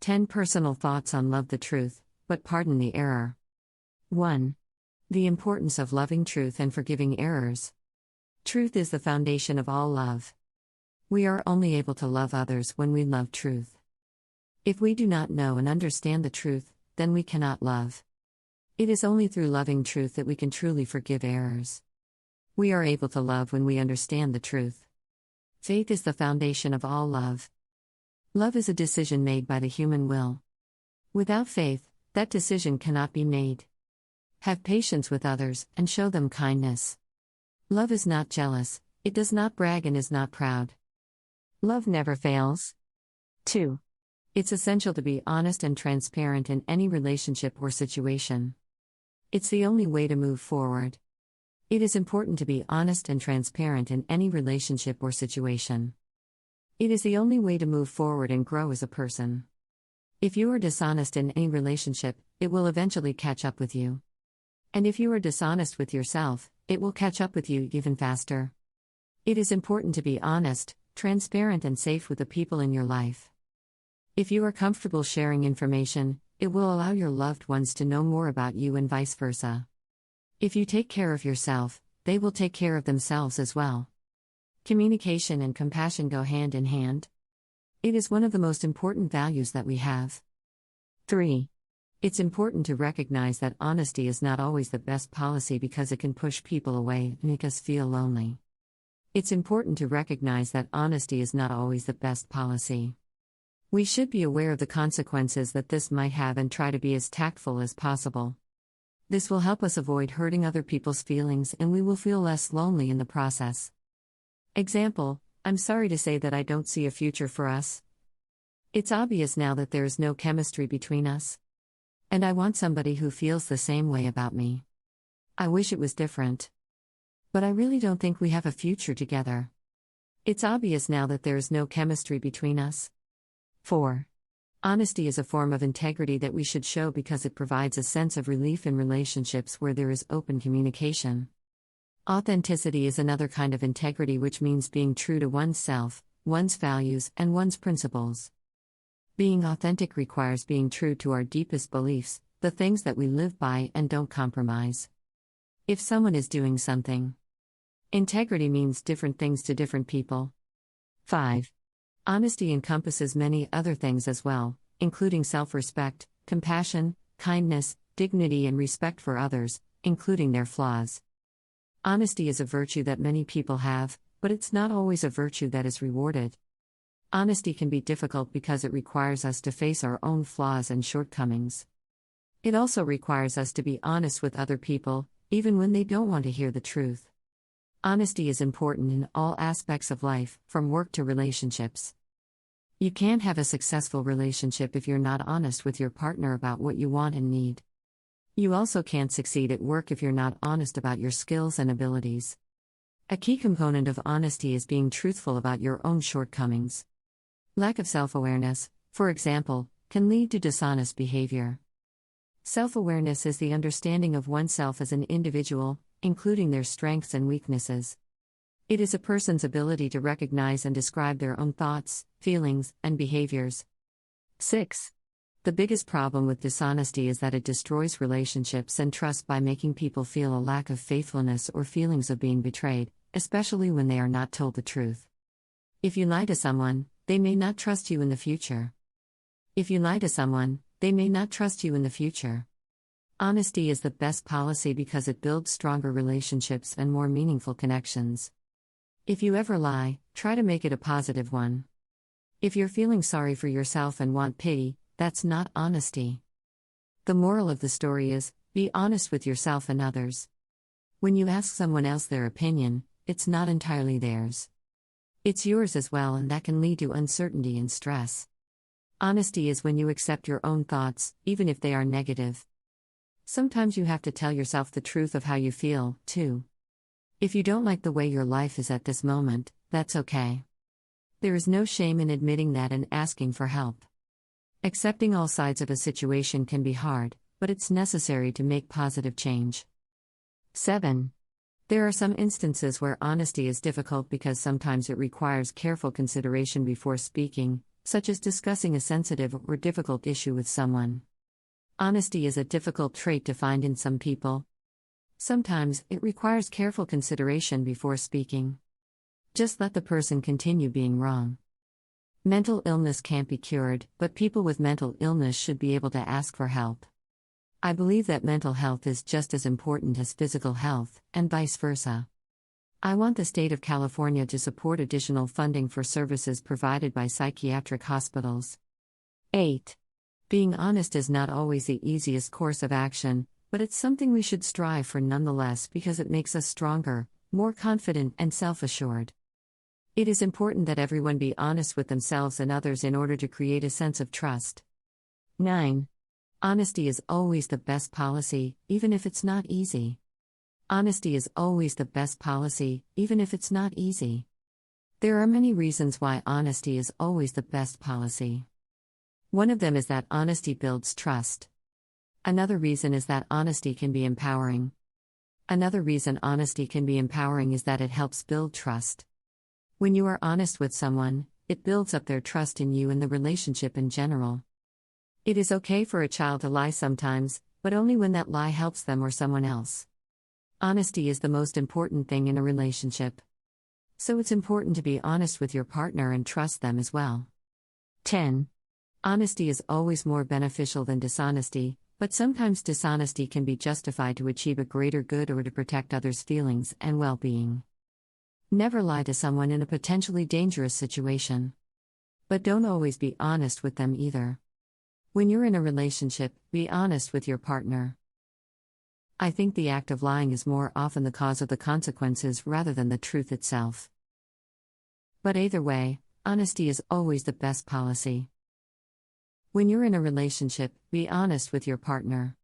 10 Personal Thoughts on Love the Truth, but Pardon the Error. 1. The importance of loving truth and forgiving errors. Truth is the foundation of all love. We are only able to love others when we love truth. If we do not know and understand the truth, then we cannot love. It is only through loving truth that we can truly forgive errors. We are able to love when we understand the truth. Faith is the foundation of all love. Love is a decision made by the human will. Without faith, that decision cannot be made. Have patience with others and show them kindness. Love is not jealous, it does not brag and is not proud. Love never fails. 2. It's essential to be honest and transparent in any relationship or situation. It's the only way to move forward. It is important to be honest and transparent in any relationship or situation. It is the only way to move forward and grow as a person. If you are dishonest in any relationship, it will eventually catch up with you. And if you are dishonest with yourself, it will catch up with you even faster. It is important to be honest, transparent, and safe with the people in your life. If you are comfortable sharing information, it will allow your loved ones to know more about you and vice versa. If you take care of yourself, they will take care of themselves as well. Communication and compassion go hand in hand. It is one of the most important values that we have. 3. It's important to recognize that honesty is not always the best policy because it can push people away and make us feel lonely. It's important to recognize that honesty is not always the best policy. We should be aware of the consequences that this might have and try to be as tactful as possible. This will help us avoid hurting other people's feelings and we will feel less lonely in the process. Example: I'm sorry to say that I don't see a future for us. It's obvious now that there is no chemistry between us. And I want somebody who feels the same way about me. I wish it was different. But I really don't think we have a future together. It's obvious now that there is no chemistry between us. 4. Honesty is a form of integrity that we should show because it provides a sense of relief in relationships where there is open communication. Authenticity is another kind of integrity, which means being true to oneself, one's values, and one's principles. Being authentic requires being true to our deepest beliefs, the things that we live by and don't compromise. If someone is doing something, integrity means different things to different people. 5. Honesty encompasses many other things as well, including self-respect, compassion, kindness, dignity, and respect for others, including their flaws. Honesty is a virtue that many people have, but it's not always a virtue that is rewarded. Honesty can be difficult because it requires us to face our own flaws and shortcomings. It also requires us to be honest with other people, even when they don't want to hear the truth. Honesty is important in all aspects of life, from work to relationships. You can't have a successful relationship if you're not honest with your partner about what you want and need. You also can't succeed at work if you're not honest about your skills and abilities. A key component of honesty is being truthful about your own shortcomings. Lack of self-awareness, for example, can lead to dishonest behavior. Self-awareness is the understanding of oneself as an individual, including their strengths and weaknesses. It is a person's ability to recognize and describe their own thoughts, feelings, and behaviors. 6. The biggest problem with dishonesty is that it destroys relationships and trust by making people feel a lack of faithfulness or feelings of being betrayed, especially when they are not told the truth. If you lie to someone, they may not trust you in the future. If you lie to someone, they may not trust you in the future. Honesty is the best policy because it builds stronger relationships and more meaningful connections. If you ever lie, try to make it a positive one. If you're feeling sorry for yourself and want pity, that's not honesty. The moral of the story is, be honest with yourself and others. When you ask someone else their opinion, it's not entirely theirs. It's yours as well, and that can lead to uncertainty and stress. Honesty is when you accept your own thoughts, even if they are negative. Sometimes you have to tell yourself the truth of how you feel, too. If you don't like the way your life is at this moment, that's okay. There is no shame in admitting that and asking for help. Accepting all sides of a situation can be hard, but it's necessary to make positive change. 7. There are some instances where honesty is difficult because sometimes it requires careful consideration before speaking, such as discussing a sensitive or difficult issue with someone. Honesty is a difficult trait to find in some people. Sometimes, it requires careful consideration before speaking. Just let the person continue being wrong. Mental illness can't be cured, but people with mental illness should be able to ask for help. I believe that mental health is just as important as physical health, and vice versa. I want the state of California to support additional funding for services provided by psychiatric hospitals. 8. Being honest is not always the easiest course of action, but it's something we should strive for nonetheless because it makes us stronger, more confident, and self-assured. It is important that everyone be honest with themselves and others in order to create a sense of trust. 9. Honesty is always the best policy, even if it's not easy. Honesty is always the best policy, even if it's not easy. There are many reasons why honesty is always the best policy. One of them is that honesty builds trust. Another reason is that honesty can be empowering. Another reason honesty can be empowering is that it helps build trust. When you are honest with someone, it builds up their trust in you and the relationship in general. It is okay for a child to lie sometimes, but only when that lie helps them or someone else. Honesty is the most important thing in a relationship. So it's important to be honest with your partner and trust them as well. 10. Honesty is always more beneficial than dishonesty, but sometimes dishonesty can be justified to achieve a greater good or to protect others' feelings and well-being. Never lie to someone in a potentially dangerous situation. But don't always be honest with them either. When you're in a relationship, be honest with your partner. I think the act of lying is more often the cause of the consequences rather than the truth itself. But either way, honesty is always the best policy. When you're in a relationship, be honest with your partner.